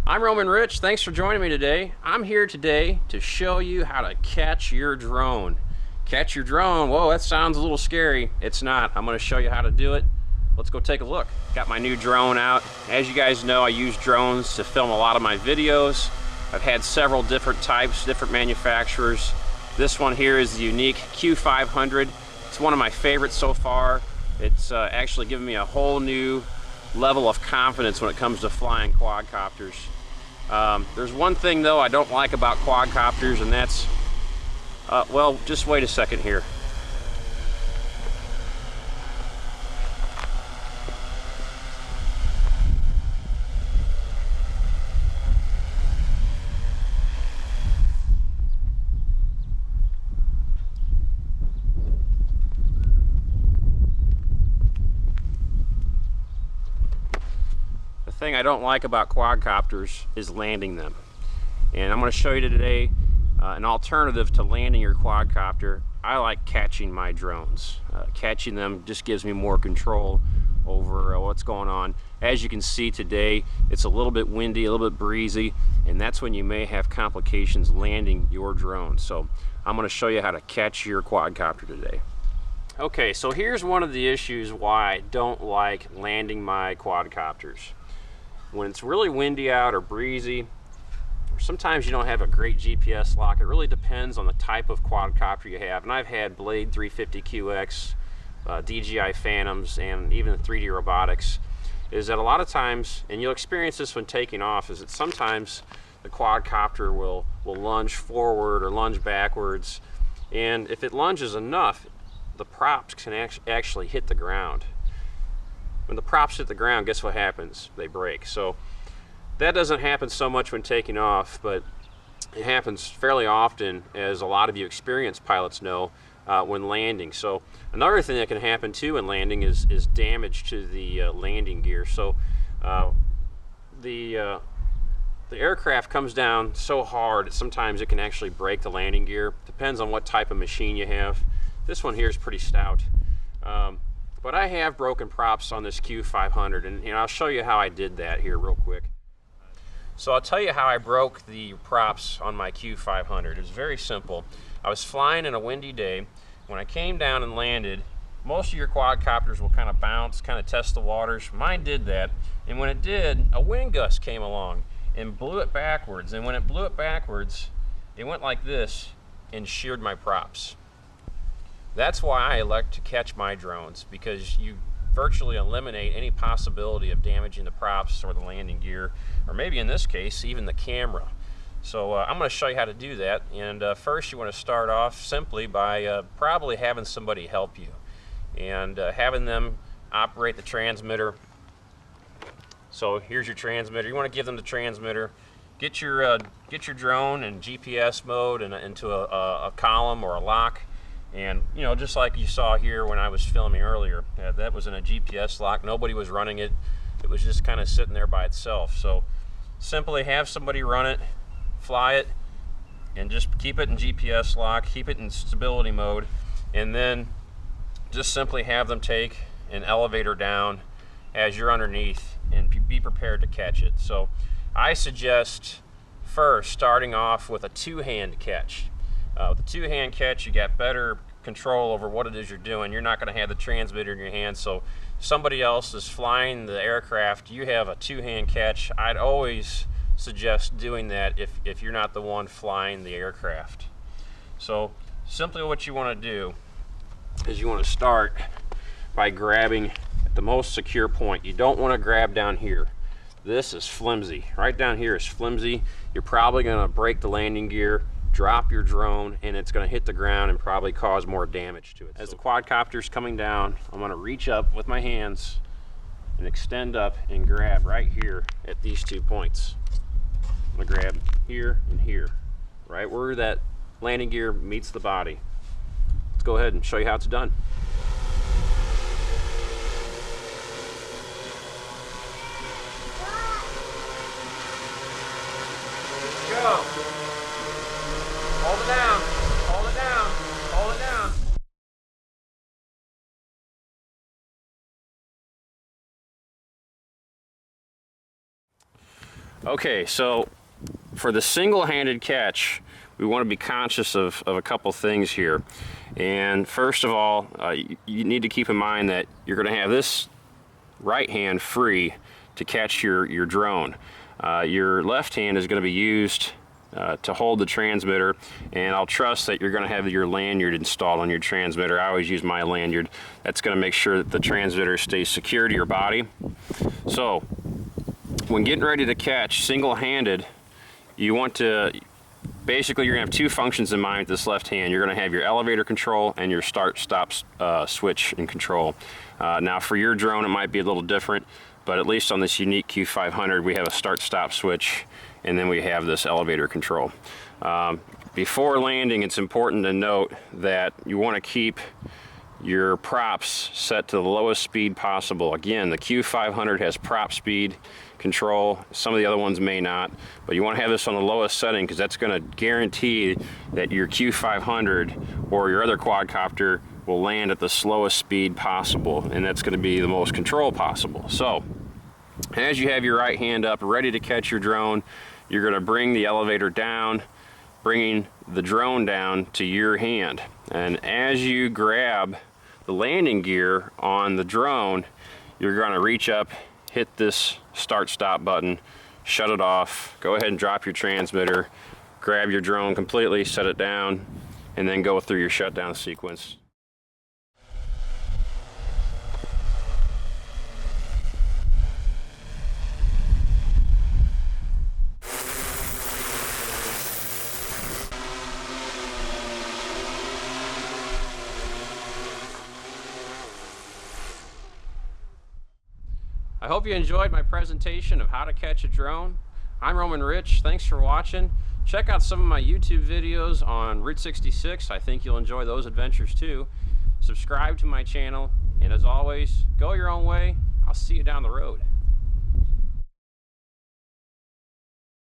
I'm Roamin Rich. Thanks for joining me today. I'm here today to show you how to catch your drone. Catch your drone? Whoa, that sounds a little scary. It's not. I'm going to show you how to do it. Let's go take a look. Got my new drone out. As you guys know, I use drones to film a lot of my videos. I've had several different types, different manufacturers. This one here is the Yuneec Q500. It's one of my favorites so far. It's actually given me a whole new level of confidence when it comes to flying quadcopters. There's one thing though I don't like about quadcopters, and that's, well, just wait a second here. The thing I don't like about quadcopters is landing them. And I'm going to show you today an alternative to landing your quadcopter. I like catching my drones. Catching them just gives me more control over what's going on. As you can see today, it's a little bit windy, a little bit breezy, and that's when you may have complications landing your drone. So I'm going to show you how to catch your quadcopter today. Okay, so here's one of the issues why I don't like landing my quadcopters. When it's really windy out or breezy, or sometimes you don't have a great GPS lock. It really depends on the type of quadcopter you have. And I've had Blade 350QX, DJI Phantoms, and even 3D Robotics. Is that a lot of times, and you'll experience this when taking off, is that sometimes the quadcopter will lunge forward or lunge backwards. And if it lunges enough, the props can actually hit the ground. When the props hit the ground, guess what happens? They break. So that doesn't happen so much when taking off, but it happens fairly often, as a lot of you experienced pilots know, when landing. So another thing that can happen too in landing is damage to the landing gear. So the aircraft comes down so hard that sometimes it can actually break the landing gear. Depends on what type of machine you have. This one here is pretty stout. But I have broken props on this Q500, and I'll show you how I did that here real quick. So I'll tell you how I broke the props on my Q500. It's very simple. I was flying in a windy day. When I came down and landed, most of your quadcopters will kind of bounce, kind of test the waters. Mine did that, and when it did, a wind gust came along and blew it backwards. And when it blew it backwards, it went like this and sheared my props. That's why I elect to catch my drones, because you virtually eliminate any possibility of damaging the props or the landing gear, or maybe in this case, even the camera. So I'm going to show you how to do that. And first you want to start off simply by probably having somebody help you, and having them operate the transmitter. So here's your transmitter. You want to give them the transmitter. Get your drone in GPS mode and into a column or a lock. And just like you saw here when I was filming earlier, that was in a GPS lock. Nobody was running it. It was just kind of sitting there by itself. So simply have somebody run it, fly it, and just keep it in GPS lock, keep it in stability mode, and then just simply have them take an elevator down as you're underneath and be prepared to catch it. So I suggest first starting off with a two-hand catch. With a two-hand catch, you got better control over what it is you're doing. You're not going to have the transmitter in your hand, so somebody else is flying the aircraft. You have a two-hand catch. I'd always suggest doing that if you're not the one flying the aircraft. So simply what you want to do is you want to start by grabbing at the most secure point. You don't want to grab down here. This is flimsy. Right down here is flimsy. You're probably going to break the landing gear, drop your drone, and it's going to hit the ground and probably cause more damage to it. As the quadcopter's coming down, I'm going to reach up with my hands and extend up and grab right here at these 2 points. I'm going to grab here and here, right where that landing gear meets the body. Let's go ahead and show you how it's done. Go. Hold it down, hold it down, hold it down. Okay, so for the single-handed catch, we want to be conscious of a couple things here. And first of all, you need to keep in mind that you're going to have this right hand free to catch your drone. Your left hand is going to be used to hold the transmitter, and I'll trust that you're going to have your lanyard installed on your transmitter. I always use my lanyard. That's going to make sure that the transmitter stays secure to your body. So when getting ready to catch single-handed, you want to, basically you're going to have two functions in mind with this left hand. You're going to have your elevator control and your start-stop switch and control. Now for your drone it might be a little different, but at least on this Yuneec Q500 we have a start-stop switch, and then we have this elevator control. Before landing, it's important to note that you want to keep your props set to the lowest speed possible. Again, the Q500 has prop speed control. Some of the other ones may not, but you want to have this on the lowest setting because that's going to guarantee that your Q500 or your other quadcopter will land at the slowest speed possible, and that's going to be the most control possible. So as you have your right hand up ready to catch your drone, you're going to bring the elevator down, bringing the drone down to your hand. And as you grab the landing gear on the drone, you're going to reach up, hit this start-stop button, shut it off, go ahead and drop your transmitter, grab your drone completely, set it down, and then go through your shutdown sequence. I hope you enjoyed my presentation of how to catch a drone. I'm Roamin Rich. Thanks for watching. Check out some of my YouTube videos on Route 66. I think you'll enjoy those adventures too. Subscribe to my channel, and as always, go your own way. I'll see you down the road.